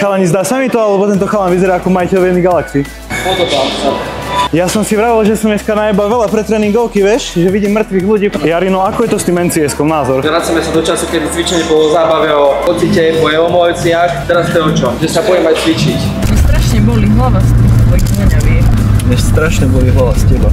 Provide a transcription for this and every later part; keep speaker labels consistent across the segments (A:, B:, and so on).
A: Chalani, zdá sa mi to, alebo tento chalan vyzerá ako majiteľ v jednej galaxii? Ja som si vravel, že som dneska najebal veľa pre tréningovky, vieš, že vidím mŕtvych ľudí. Jarino, ako je to s tým NCS-kom, názor?
B: Vracame sa do času, kedy cvičenie bolo zábave o pocite, boje o emóciách. Teraz to je o čom? Že sa bojím aj cvičiť.
C: Mne strašne bolí hlava z tých tvojich voňaviek.
A: Mne strašne bolí hlava z teba.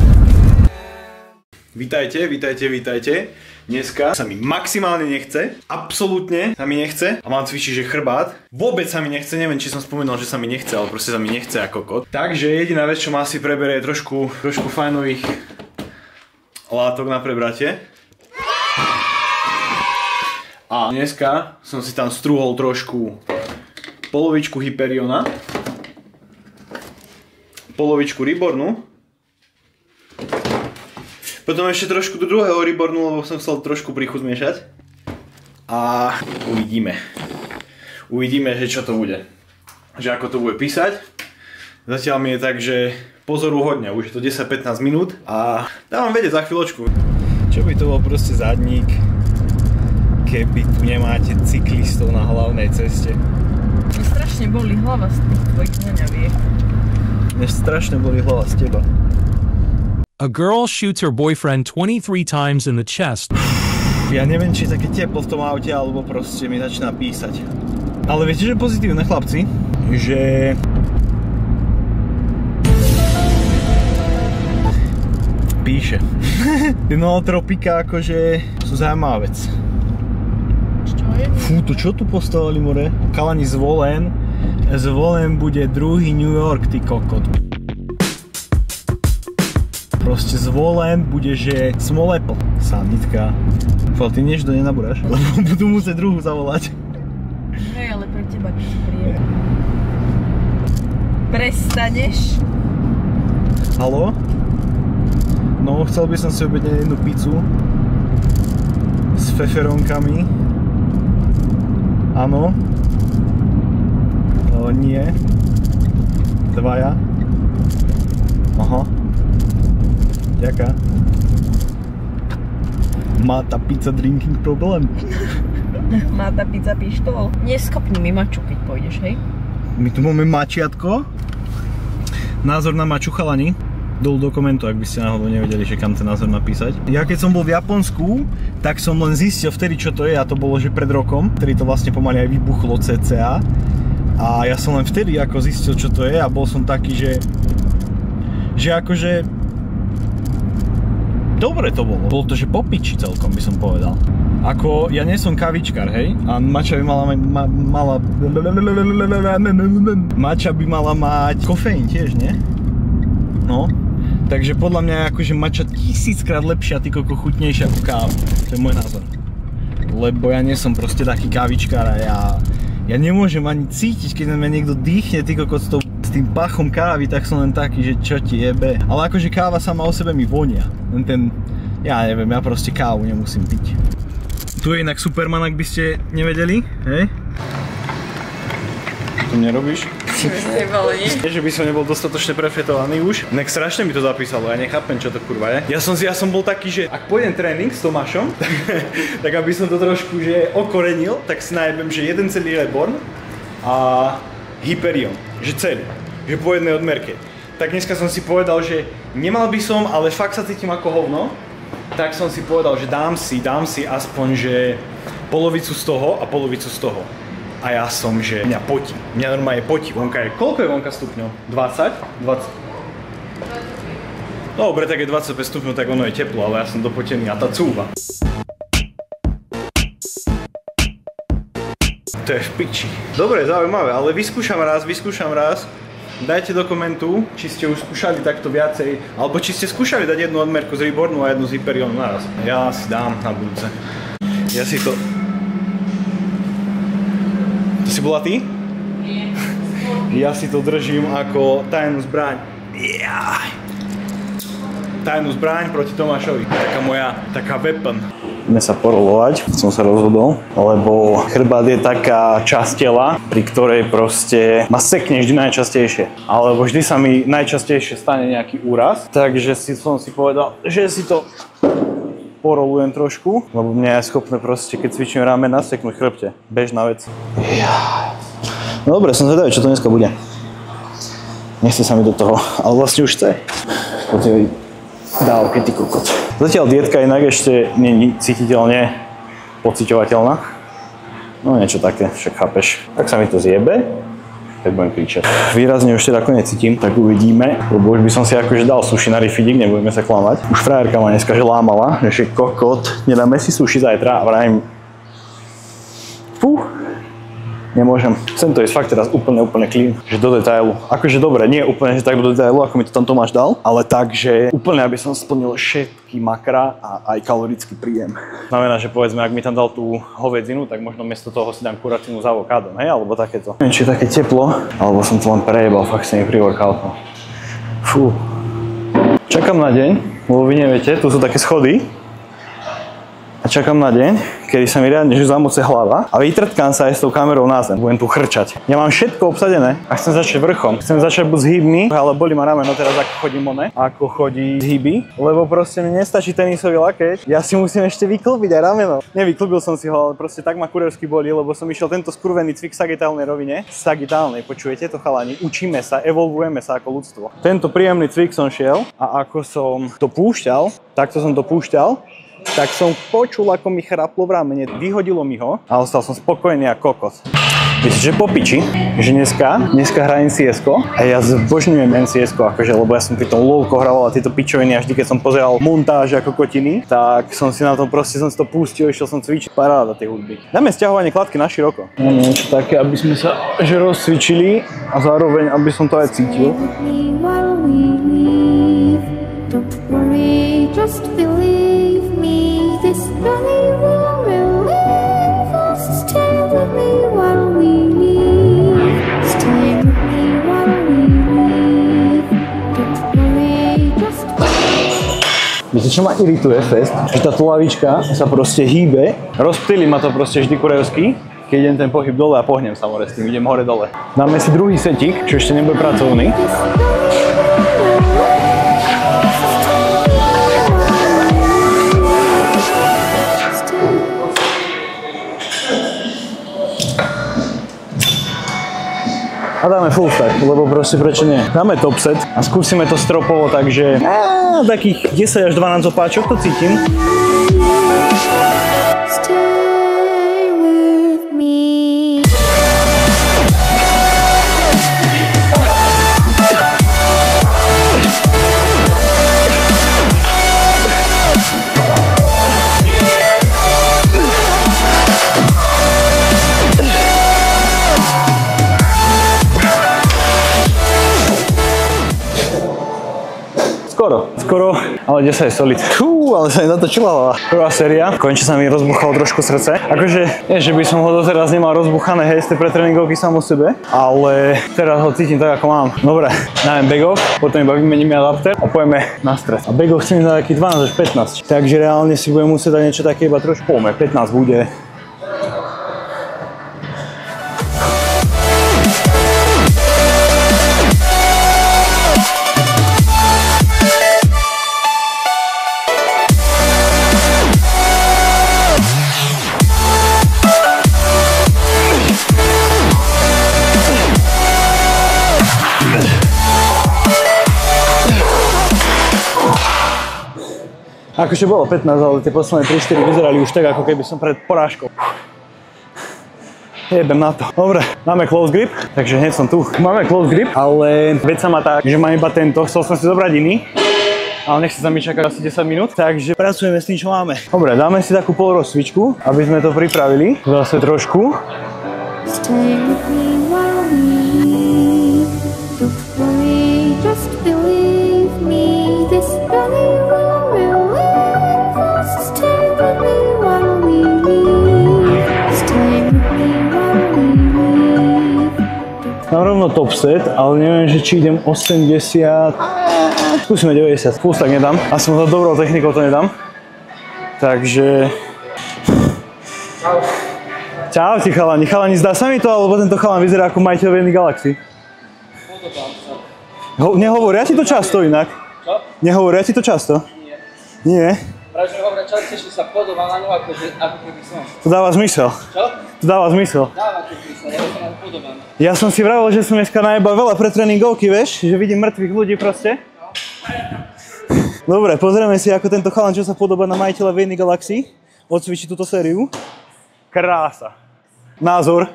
A: Vítajte. Dneska sa mi maximálne nechce, absolútne sa mi nechce a mám cvičiť, že chrbát. Vôbec sa mi nechce, neviem, či som spomínal, že sa mi nechce, ale proste sa mi nechce ako kot. Takže jediná vec, čo ma asi preberie, je trošku fajnových látok na prebratie. A dneska som si tam strúhol trošku polovičku Hyperiona, polovičku Rebornu, potom ešte trošku do druhého Rebornu, lebo som chcel trošku príchuť zmiešať. A uvidíme, že čo to bude. Že ako to bude písať. Zatiaľ mi je tak, že pozoruhodne, už je to 10-15 minút a dávam vedieť za chvíľočku. Čo by to bol proste zadník, keby tu nemáte cyklistov na hlavnej ceste.
C: Mne strašne bolí hlava z tých tvojich voňaviek.
A: Mne strašne bolí hlava z teba.
D: A girl shoots her boyfriend 23 times in the chest.
A: Ja neviem, či je také teplo v tom aute, alebo proste mi začína písať. Ale viete, že pozitívne, chlapci? Že... píše. Tie nolotropika akože sú zaujímavá vec.
C: Čo je?
A: Fú, to čo tu postavili, more? Chalani Zvolen bude druhý New York, ty kokot. Proste Zvolen bude, že Smolepl. Sanitka. Fál, ty niečo nenabúraš? Lebo budú musieť druhú zavolať.
C: Hej, ale pre teba keď si príjem. Prestaneš?
A: Haló? No, chcel by som si objednať jednu pizzu s feferonkami. Áno. Nie. Dvaja. Aha. Ďaká. Má tá pizza drinking problém?
C: Má tá pizza pištol? Neskopni mi maču, keď pôjdeš, hej?
A: My tu máme mačiatko. Názor na maču, chalani. Dolu do komentu, ak by ste náhodou nevedeli, že kam ten názor napísať. Ja keď som bol v Japonsku, tak som len zistil vtedy, čo to je, a to bolo, že pred rokom, ktorý to vlastne pomaly aj vybuchlo cca. A ja som len vtedy ako zistil, čo to je, a bol som taký, že akože dobre to bolo. Bolo to, že po piči celkom, by som povedal. Ako, ja nie som kavičkár, hej? A mača by mala mať kofeín tiež, nie? No. Takže podľa mňa je akože mača 1000-krát lepšia, ty koko, chutnejšia ako káva. To je môj názor. Lebo ja nie som proste taký kavičkár a ja nemôžem ani cítiť, keď na mňa niekto dýchne, ty koko, s tým pachom kávy, tak som len taký, že čo ti jebe. Ale akože káva sama o sebe mi vonia. Len ja neviem, ja proste kávu nemusím piť. Tu je inak Superman, ak by ste nevedeli, hej? To nerobíš? Že by som nebol dostatočne prefetovaný už. Nek strašne mi to zapísalo, ja nechápem, čo to kurva je. Ja som bol taký, že ak pôjdem tréning s Tomášom, tak aby som to trošku že okorenil, tak si najebem, že jeden celý Reborn a Hyperion, že celý, že po jednej odmerke. Tak dneska som si povedal, že nemal by som, ale fakt sa cítim ako hovno, tak som si povedal, že dám si aspoň, že polovicu z toho a polovicu z toho. A ja som, že mňa potí, mňa normálne potí, vonka je, koľko je vonka stupňov? 20? 20. Dobre, tak je 25 stupňov, tak ono je teplo, ale ja som dopotený a tá cúva. To je v piči. Dobre, zaujímavé, ale vyskúšam raz. Dajte do komentu, či ste už skúšali takto viacej, alebo či ste skúšali dať jednu odmerku z Rebornu a jednu z Hyperionu naraz. Ja si dám na budúce. Ja si to... To si bola ty? Nie. Ja si to držím ako tajnú zbraň. Tajnú zbraň proti Tomášovi. Taká moja, taká weapon. Ideme sa porolovať, som sa rozhodol, lebo chrbát je taká časť tela, pri ktorej proste ma sekne vždy najčastejšie. Alebo vždy sa mi najčastejšie stane nejaký úraz, takže som si povedal, že si to porolujem trošku, lebo mňa je schopné proste, keď cvičím ramen, naseknúť chrbte. Bežná vec. No dobre, som zvedavý, čo to dneska bude. Nechce sa mi do toho, ale vlastne už chce. Po tej dávke, ty kokot. Zatiaľ dietka inak ešte nie je cítiteľne pociťovateľná. No niečo také, však chápeš. Tak sa mi to zjebe, keď budem kričať. Výrazne už teda ako necítim, tak uvidíme. Lebo už by som si akože dal sushi na refidík, nebudeme sa klamať. Už frajerka ma dneska že lámala, že kokot, nedáme si sushi zajtra a vrajím. Fú. Nemôžem. Chcem to ísť fakt teraz úplne clean, že do detailu. Akože dobre, nie úplne že tak do detailu, ako mi to tam Tomáš dal, ale tak, že úplne aby som splnil všetky makra a aj kalorický príjem. Znamená, že povedzme, ak mi tam dal tú hovedzinu, tak možno miesto toho si dám kuracinu s avokádom, hej, alebo takéto. Neviem, či je také teplo, alebo som to len prejebal, fakt sa mi pri workoutu. Fú. Čakám na deň, lebo vy neviete, tu sú také schody. A čakám na deň, kedy sa mi riadne zamoce hlava a vytrtkám sa aj s tou kamerou na zem. Budem tu chrčať. Ja mám všetko obsadené a chcem začať vrchom. Chcem začať buď s hybmi, ale bolí ma rameno teraz, ako chodím ako chodí z hyby. Lebo proste mi nestačí tenisový lakeť. Ja si musím ešte vyklbiť aj rameno. Nevyklbil som si ho, ale proste tak ma kurevsky bolí, lebo som išiel tento skurvený cvik v sagitálnej rovine. Sagitálnej, počujete to chalani? Učíme sa, evolvujeme sa ako ľudstvo. Tento príjemný cvik som šiel a ako som to púšťal, takto som to púšťal. Tak som počul, ako mi chraplo v ramene, vyhodilo mi ho a ostal som spokojný ako kokos. Viete, že po piči, že dneska hrajem CS-ko a ja zbožňujem NCS-ko, akože, lebo ja som pri tom LOL-ko hrával a tieto pičoviny a vždy, keď som pozeral montáž ako kotiny, tak som si na tom proste som si to pustil, išiel som cvičiť, paráda tie hudby. Dáme sťahovanie kladky na široko. Niečo také, aby sme sa že rozcvičili a zároveň, aby som to aj cítil. This journey will relieve us. Stay with me while we leave. Stay with me while we leave. Don't worry, just Viete, čo ma irituje fest? Že táto lavička sa proste hýbe. Rozptýli ma to proste vždy kurevsky. Keď idem ten pohyb dole a pohnem sa more s tým, idem hore dole. Dáme si druhý setík, čo ešte nebude pracovný. A dáme full stack, lebo proste prečo nie. Dáme top set a skúsime to stropovo, takže takých 10 až 12 opáčok to cítim. Skoro, ale 10 je solid. Ale sa mi natočila hlava. Prvá séria, konečne sa mi rozbuchalo trošku srdce. Akože, nie, že by som ho doteraz nemal rozbuchané, hej, z tej pretréningovky sám o sebe, ale teraz ho cítim tak, ako mám. Dobre, dáme back-off, potom iba vymeníme adapter a pojeme na stres. A back-off chcem na takých 12 až 15. Takže reálne si budem musieť dať niečo také iba trošku. Pojme, 15 bude. Akože bolo 15, ale tie posledné 3-4 vyzerali už tak, ako keby som pred porážkou. Jebem na to. Dobre, máme close grip, takže hneď som tu. Máme close grip, ale vec sa má tak, že mám iba tento. Chcel som si zobrať iný, ale nechce sa mi čakať asi 10 minút, takže pracujeme s tým, čo máme. Dobre, dáme si takú polorozcvičku, aby sme to pripravili. Zase trošku. Stay with me while we leave. Don't worry, just believe me. This journey will relieve us. Stay with me while we leave. Stay with me while we leave. Mám rovno top set, ale neviem, že či idem 80. Skúsime 90. Full stack nedám. Asi možno dobrou technikou to nedám. Takže... Čaute chalani. Chalani, zdá sa mi to, alebo tento chalan vyzerá ako majiteľ v jednej galaxii? Nehovoria ti to často inak?
B: Čo?
A: Nehovoria ti to často? Nie.
B: Práve, že hovoria častejšie sa podobá na ňu, ako keby som.
A: To dáva zmysel.
B: Čo?
A: To dáva zmysel.
B: Dáva
A: Ja som si vravel, že som dneska najebal veľa pre tréningovky, vieš, že vidím mŕtvych ľudí proste. Dobre, pozrieme si, ako tento chalan, čo sa podobá na majiteľa v jednej galaxii, odcvičí túto sériu. Krása. Názor.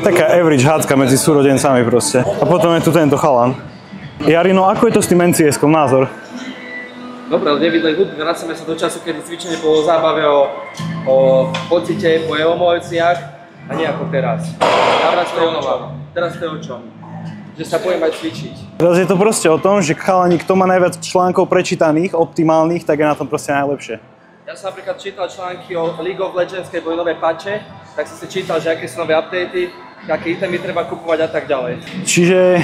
A: Taká average hádzka medzi súrodencami proste. A potom je tu tento chalan. Jarino, ako je to s tým NCS-kom? Názor?
B: Dobre, ale nevideli hudbu, vracame sa do času, kedy cvičenie bolo zábave o pocite, o emóciách a nie ako teraz. Teraz to je o čom? Že sa pojem aj cvičiť.
A: Teraz je to proste o tom, že chalani, kto má najviac článkov prečítaných, optimálnych, tak je na tom proste najlepšie.
B: Ja som napríklad čítal články o League of Legends, keď boli nové patche, tak som si čítal, že aké sú nové updaty, aké itemy treba kupovať a tak ďalej.
A: Čiže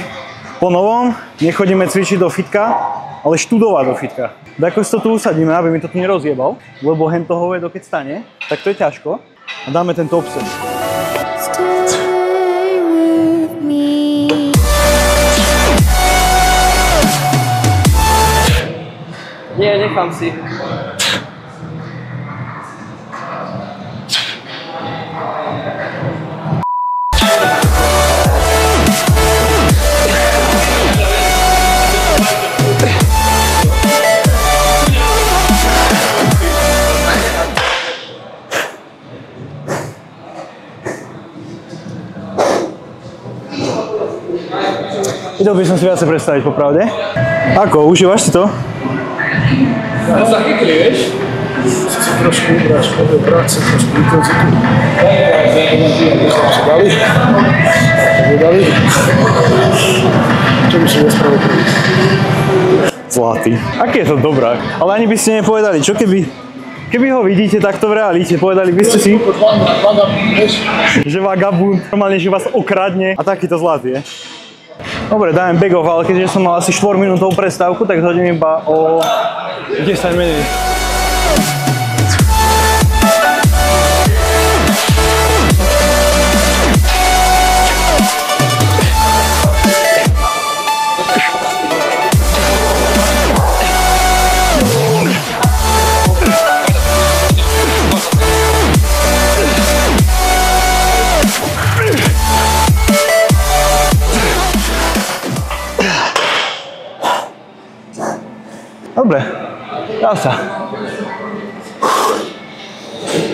A: po novom nechodíme cvičiť do fitka, ale študovať do fitka. Ako si to tu usadíme, aby mi to tu nerozjebal, lebo hen toho hovedo keď stane, tak to je ťažko. A dáme tento obsed.
B: Nie, nechám si.
A: Idol by som si viacej predstaviť, popravde. Ako, užívaš si to?
E: Ja sa chytli, vieš? Si sa trošku ubráš, do práce, trošku intenzitu. Sa dali? Dali? Čo by si nespravil prvý?
A: Zlatý. Aký je to dobrák? Ale ani by ste nepovedali, čo keby ho vidíte takto v realite, povedali by ste si, že vagabund, normálne, že vás okradne a takýto zlatý je. Dobre, dáme back off, ale keďže som mal asi 4 minútovú prestávku, tak zhodím iba o 10 minút. Dobre, dá sa.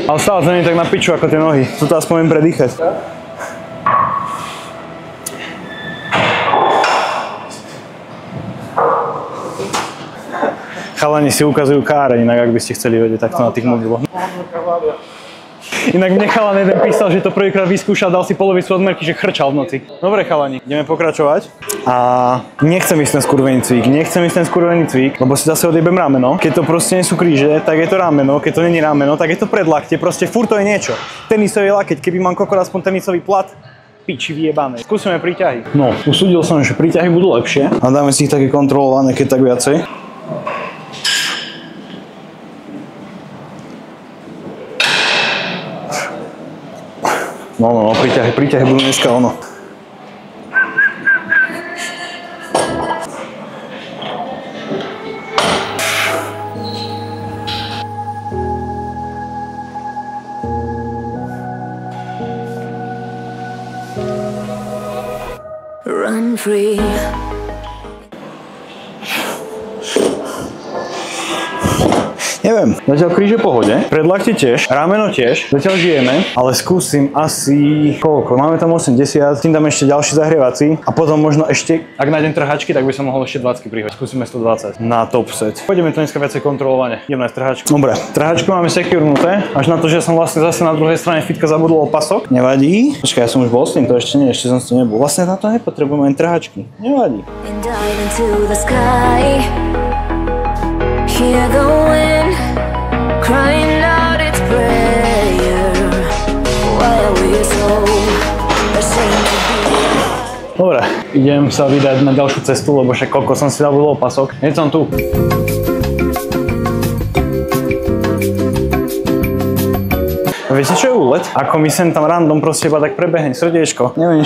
A: Ale stále to nie je tak na piču ako tie nohy. Tu to aspoň viem predýchať. Chalani si ukazujú káreň, inak ak by ste chceli vedieť takto na tých mobiloch. Inak mne chalan jeden písal, že to prvýkrát vyskúšal, dal si polovicu odmerky, že chrčal v noci. Dobre chalani, ideme pokračovať. A nechcem ísť ten skurvený cvik, lebo si zase odjebem rameno. Keď to proste nie sú kríže, tak je to rameno, keď to nie je rameno, tak je to predlaktie, proste furt to je niečo. Tenisový lakeť, keby mám kokot aspoň tenisový plat, piči vyjebané. Skúsime príťahy. No, usúdil som, že príťahy budú lepšie. A dáme si ich také kontrolované, keď tak viacej. No, príťahy budú dneska ono.
F: Run free.
A: Neviem, zatiaľ kríž je v pohode, predlakte tiež, rameno tiež, zatiaľ žijeme, ale skúsim asi koľko, máme tam 80, tým dám ešte ďalší zahrievací a potom možno ešte, ak nájdem trhačky, tak by som mohol ešte 20 prihoď, skúsime 120 na top set. Pôjdeme to dneska viacej kontrolovane, idem nájsť trhačku. Dobre, trhačku máme securnuté, až na to, že som vlastne zase na druhej strane fitka zabudol opasok, nevadí. Počkaj, ja som už bol s tým, to ešte nie, ešte som s tým nebol. Vlastne na to nepotrebujem ani trhačky, nevadí.
F: Hear the wind crying out its prayer. Why are we so ashamed to be?
A: Dobre, idem sa vydať na ďalšiu cestu, lebo však koľko som si zabudol opasok. Hneď som tu. Viete čo je úlet? Ako mi sem tam random proste iba tak prebehne srdiečko. Neviem,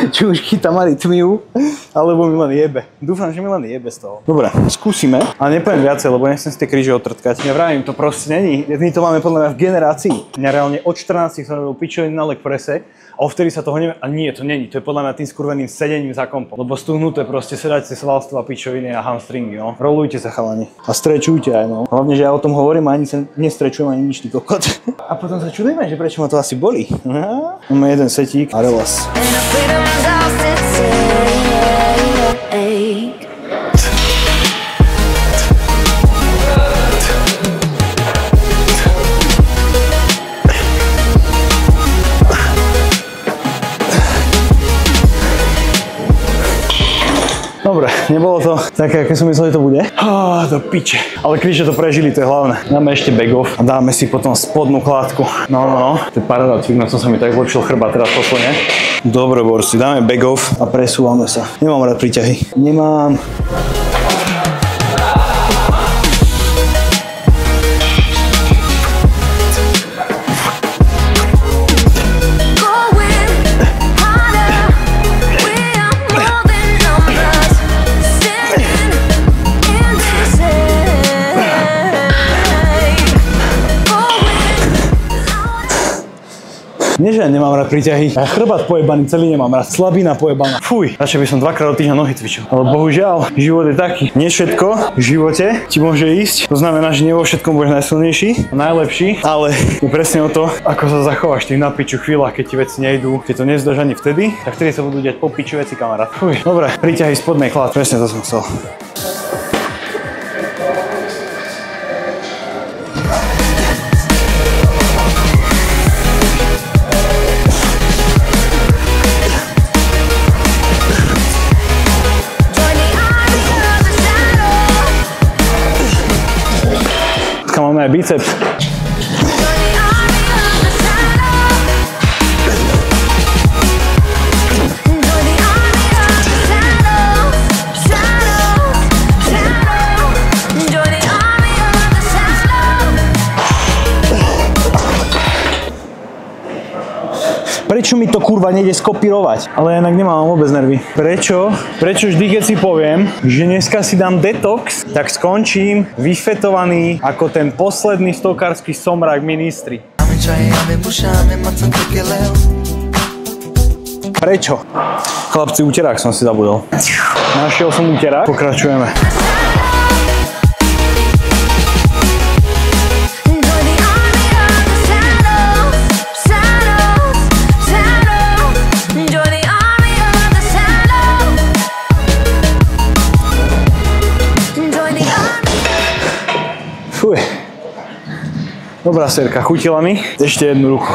A: či už chytám arytmiu, alebo mi len jebe. Dúfam, že mi len jebe z toho. Dobre, skúsime. Ale nepoviem viacej, lebo nechcem si tie kríže otrtkať. Ja vravím, to proste není. My to máme podľa mňa v generácii. Mňa reálne od 14 som robil pičoviny na leg presse a vtedy sa toho neviem. A nie, to není. To je podľa mňa tým skurveným sedením za kompom. Lebo stuhnuté proste sedáte svalstva, pičoviny a hamstringy, no. Rolujte sa, chalani. A strečujte aj, no. Hlavne, že ja o tom hovorím a ani sa nestrečujem ani nič, ty kokot. A potom sa čudujeme, že prečo ma to asi boli. Máme jeden setík a relax. Dobre, nebolo to také, aké som myslel, že to bude. Do piče. Ale kríže to prežili, to je hlavné. Dáme ešte bag off a dáme si potom spodnú kládku. No. To je paráda, cviknul som sa mi tak zlepšil chrbát teraz posledne. Dobre, borci, dáme bag off a presúvame sa. Nemám rád príťahy. Nemám. Nie, že nemám rád príťahy. Ja chrbát pojebaný celý nemám rád. Slabina pojebaná. Fuj. Radšej by som 2-krát do týždňa nohy cvičil. Ale bohužiaľ, život je taký. Nie všetko v živote ti môže ísť. To znamená, že nie vo všetkom budeš najsilnejší, najlepší, ale je presne o to, ako sa zachováš v tých na piču chvíľach, keď ti veci nejdú, keď to nezdaš ani vtedy, tak vtedy sa budú diať po piču veci, kamarát. Fuj. Dobre, príťahy spodnej chlad. Presne to som chcel. Máme aj biceps. Prečo mi to kurva nejde skopírovať? Ale inak nemám vôbec nervy. Prečo vždy, keď si poviem, že dneska si dám detox, tak skončím vyfetovaný ako ten posledný stokársky somrak ministri. Prečo? Chlapci, uterák som si zabudol. Našiel som uterák, pokračujeme. Dobrá serka, chutila mi. Ešte jednu ruku.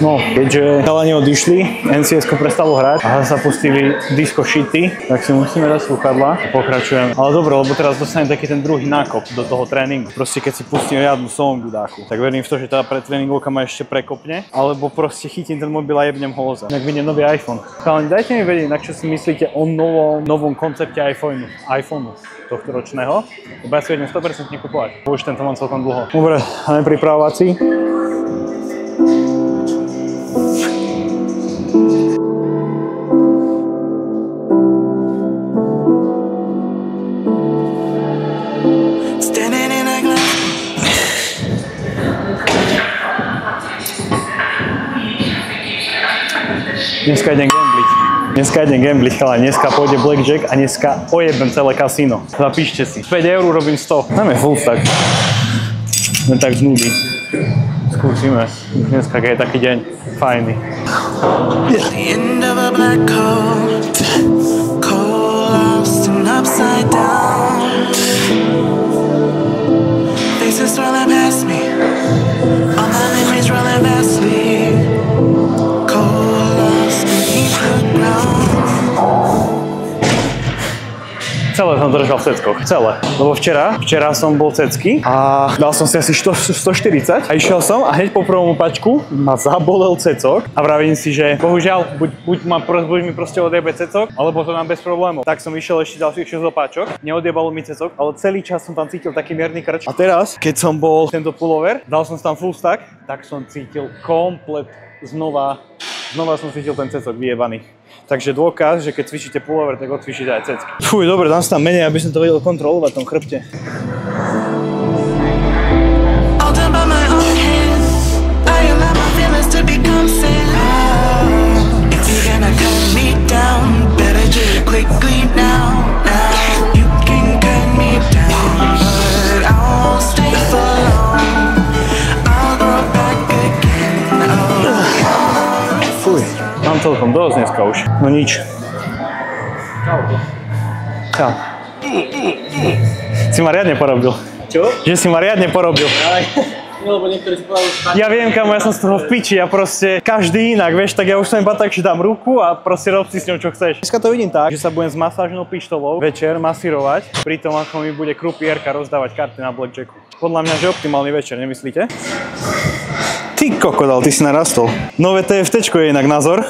A: No, keďže chalani odišli, NCS-ko prestalo hrať a sa pustili disco shity, tak si musíme dať slúchadlá a pokračujeme. Ale dobre, lebo teraz dostanem taký ten druhý nákop do toho tréningu. Proste keď si pustím riadnu songu dáku, tak verím v to, že tá pretréningovka ma ešte prekopne, alebo proste chytím ten mobil a jebnem ho za. Tak vyjde nový iPhone. Chalani, dajte mi vedieť, na čo si myslíte o novom koncepte iPhoneu tohto ročného, lebo ja si vedem 100% kupovať. Už tento mám celkom dlho. Dobre, máme pripravovací. Dneska idem gambliť, chalani. Dneska pôjde blackjack a dneska ojebem celé kasíno. Zapíšte si. 5 eur robím 100. Dáme full stack. Len tak z nudy. Skúsime. Dneska je taký deň fajný.
G: All my memories rolling vastly cold.
A: Celé som držal v ceckoch, celé. Lebo včera som bol cecky a dal som si asi 140 a išiel som a hneď po prvom opačku ma zabolel cecok a vravím si, že bohužiaľ, buď mi proste odjebe cecok, alebo to mám bez problémov. Tak som išiel ešte ďalších 6 opáčok, neodjebalo mi cecok, ale celý čas som tam cítil taký mierny krč. A teraz, keď som bol tento pullover, dal som tam full stack, tak som cítil komplet znova som cítil ten cecok vyjebaný. Takže dôkaz, že keď cvičíte pullover, tak odcvičíte aj cecky. Fuj, dobre, dám si tam menej, aby som to vedel kontrolovať v tom chrbte. Mám celkom dosť dneska už, no nič. Čau. Si ma riadne porobil.
B: Čo?
A: Že si ma riadne porobil.
B: Lebo niektorí si povedali,
A: Ja viem, kamo, ja som z toho v piči, ja proste každý inak, vieš, tak ja už som iba tak, že dám ruku a proste rob si s ňou, čo chceš. Dneska to vidím tak, že sa budem s masážnou pištolou večer masírovať, pri tom, ako mi bude krupierka rozdávať karty na blackjacku. Podľa mňa, že optimálny večer, nemyslíte? Ty kokodal, ty si narastol. Nové TFTčko je inak názor.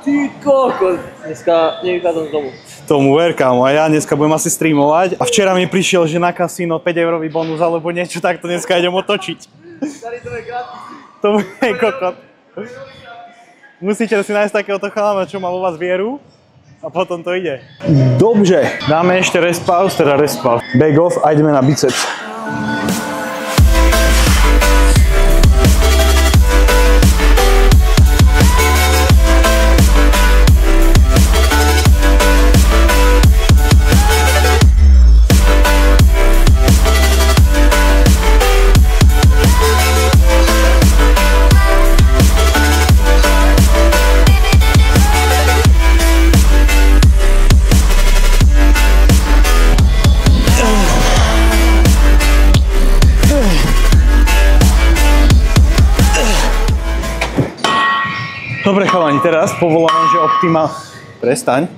B: ty kokos, dneska nevychádzam z domu.
A: Tomu ver, kámo, a ja dneska budem asi streamovať a včera mi prišiel, že na kasíno 5 eurový bonus alebo niečo, tak to dneska idem otočiť.
B: Tady to je gratis.
A: To bude kokot. Musíte si nájsť takéhoto chalana, čo má vo vás vieru a potom to ide. Dobře, dáme ešte rest pause, teda rest pause. Back off a ideme na biceps. Dobre chalani, teraz povolávam, že Prestaň.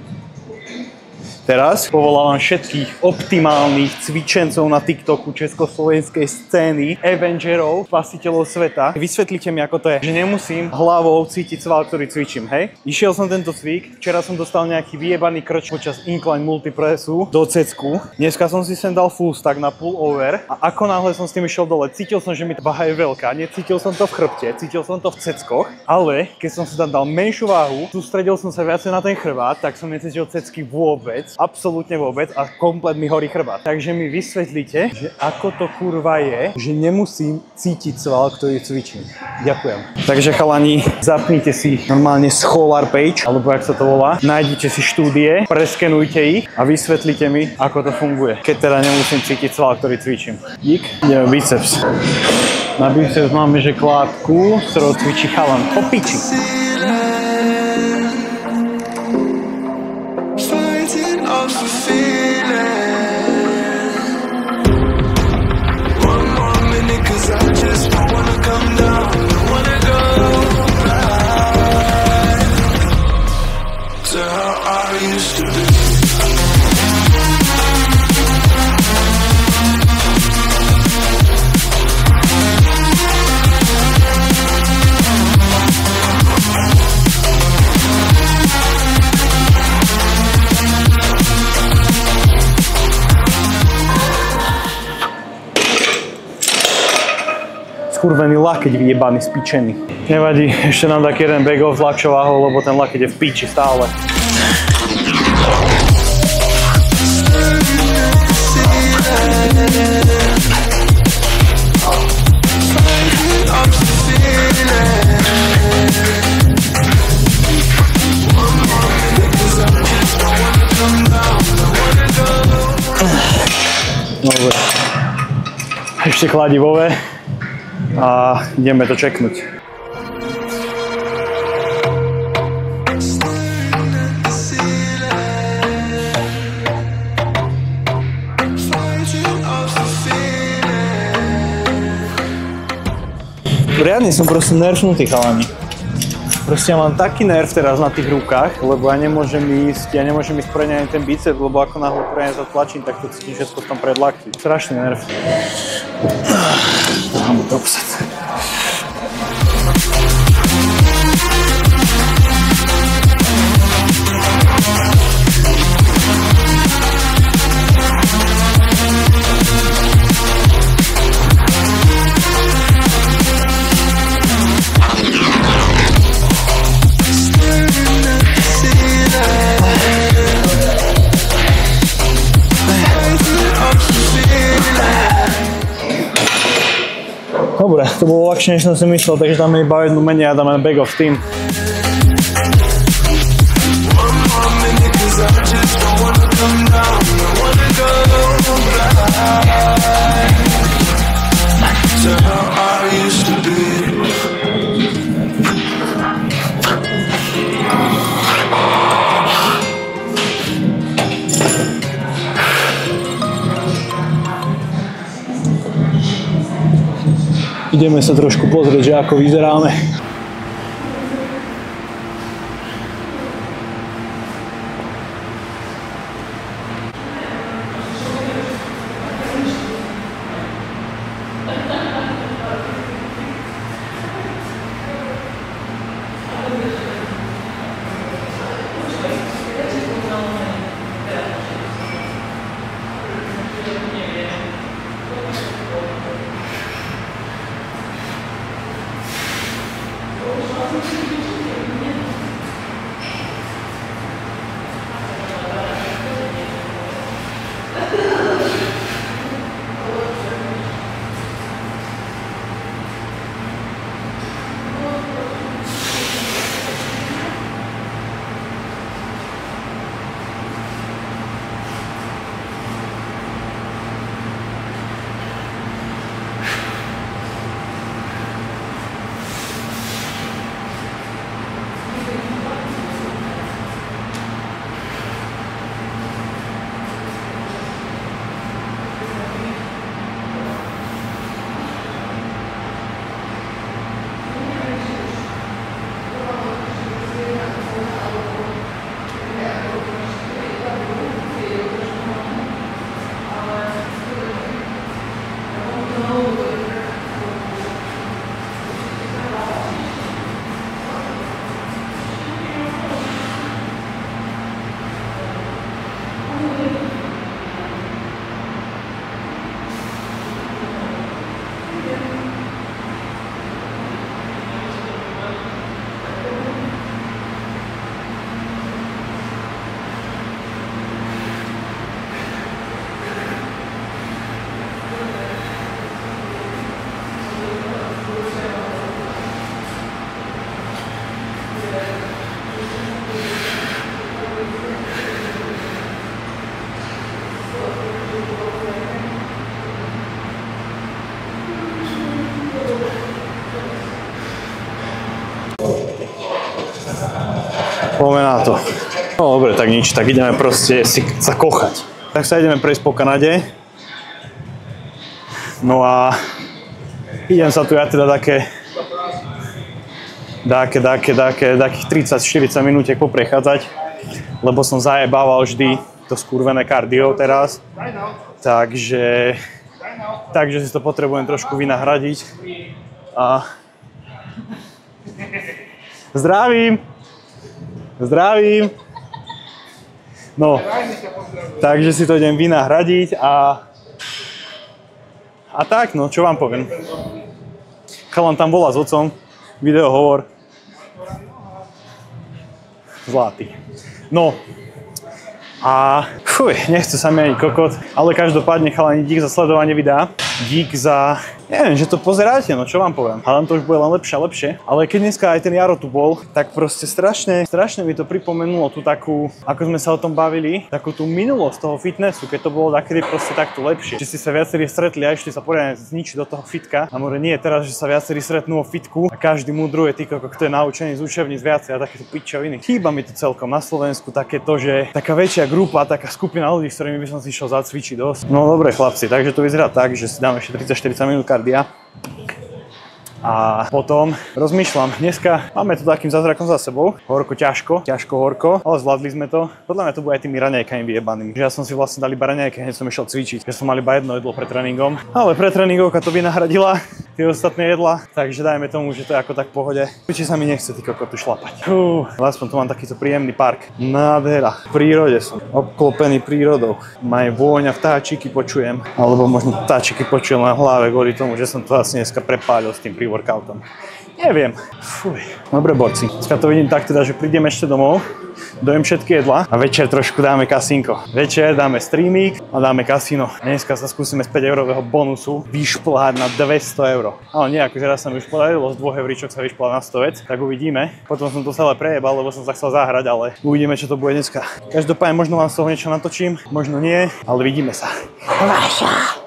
A: Teraz povolávam všetkých optimálnych cvičencov na TikToku československej scény, Avengerov, spasiteľov sveta. Vysvetlite mi, ako to je, že nemusím hlavou cítiť sval, ktorý cvičím, hej? Išiel som tento cvik, včera som dostal nejaký vyjebaný krč počas incline multipressu do cecku. Dneska som si sem dal full stack na pull over a ako náhle som s tým išiel dole, cítil som, že mi váha je veľká, necítil som to v chrbte, cítil som to v ceckoch, ale keď som si tam dal menšiu váhu, sústredil som sa viacej na ten chrbát, tak som necítil cecky vôbec. Absolútne vôbec a komplet mi horí chrbát. Takže mi vysvetlite, že ako to kurva je, že nemusím cítiť sval, ktorý cvičím. Ďakujem. Takže chalani, zapnite si normálne Scholar page, alebo jak sa to volá. Nájdite si štúdie, preskenujte ich a vysvetlite mi, ako to funguje. Keď teda nemusím cítiť sval, ktorý cvičím. Dík. Ideme biceps. Na biceps máme, že kládku, ktorou cvičí chalan po piči. Skurvený lakeť vyjebaný, spíčený. Nevadí, ešte nám taký jeden back off s ľahšou váhou, lebo ten lakeť je v píči stále. Dobre. Ešte kladivové. A ideme to čeknúť. Riadne som proste nervnutý, chalani. Proste ja mám taký nerv teraz na tých rukách, lebo ja nemôžem ísť preňať ani ten bicep, lebo ako náhle preňať zatlačím, tak to cítim všetko v tom predlakti. Strašný nerv. Mám to obsad. Dobre, to bolo ľahšie, než som si myslel, takže dáme iba jednu menej a dáme bag of steam. Ideme sa trošku pozrieť, že ako vyzeráme. Poďme na to. No dobre, tak nič, tak ideme proste si sa kochať. Tak sa ideme prejsť po Kanade. No a idem sa tu ja teda takých 30-40 minútiek poprechádzať, lebo som zajebával vždy to skurvené kardio teraz. Takže si to potrebujem trošku vynahradiť. A zdravím! Zdravím! No, takže si to idem vynahradiť a tak, no, čo vám poviem. Chalan tam volá s otcom, videohovor. Zlatý. No, a fuj, nechce sa mi ani kokot, ale každopádne chalani, dík za sledovanie videa. Dík za, neviem, že to pozeráte, no čo vám poviem. Ale to už bude len lepšie a lepšie. Ale keď dneska aj ten Jaro tu bol, tak proste strašne mi to pripomenulo tú takú, ako sme sa o tom bavili, takú tú minulosť toho fitnessu, keď to bolo takedy proste takto lepšie. Či si sa viacerí stretli a išli sa poriadne zničiť do toho fitka. A možno nie teraz, že sa viacerí stretnú o fitku a každý mudruje, ty kto je naučený z učebníc viacej a takéto pičoviny. Chýba mi to celkom na Slovensku takéto, že taká väčšia grupa, taká skupina ľudí, s ktorými by som si išiel zacvičiť dosť. No dobre chlapci, takže to vyzerá tak, že si dáme ešte 30-40 minút kardia. A potom rozmýšľam, dneska máme to takým zázrakom za sebou. Horko, ťažko, horko, ale zvládli sme to. Podľa mňa to bude aj tými raňajkami vyjebanými. Že ja som si vlastne dal iba raňajky, hneď som išiel cvičiť. Ja som mal iba jedno jedlo pred tréningom, ale pre tréningovka to by nahradila tie ostatné jedlá, takže dajme tomu, že to je ako tak v pohode. Či sa mi nechce ty kokotu šlapať. Aspoň tu mám takýto príjemný park. Nádhera. V prírode som obklopený prírodou. Maj vôňa, vtáčiky počujem, alebo možno vtáčiky počujem na hlave kvôli tomu, že som to asi dneska prepálil s tým pre-workoutom. Neviem. Fuj. Dobre, borci. Dneska to vidím tak teda, že prídem ešte domov, dojem všetky jedlá a večer trošku dáme kasínko. Večer dáme streamík a dáme kasíno. Dneska sa skúsime z 5 eurového bonusu vyšplhať na 200 eur. Ale nie, akože raz sa mi už podarilo z 2 euríčok sa vyšplhať na 100 vec, tak uvidíme. Potom som to celé prejebal, lebo som sa chcel zahrať, ale uvidíme, čo to bude dneska. Každopádne možno vám z toho niečo natočím, možno nie, ale vidíme sa. Vaša.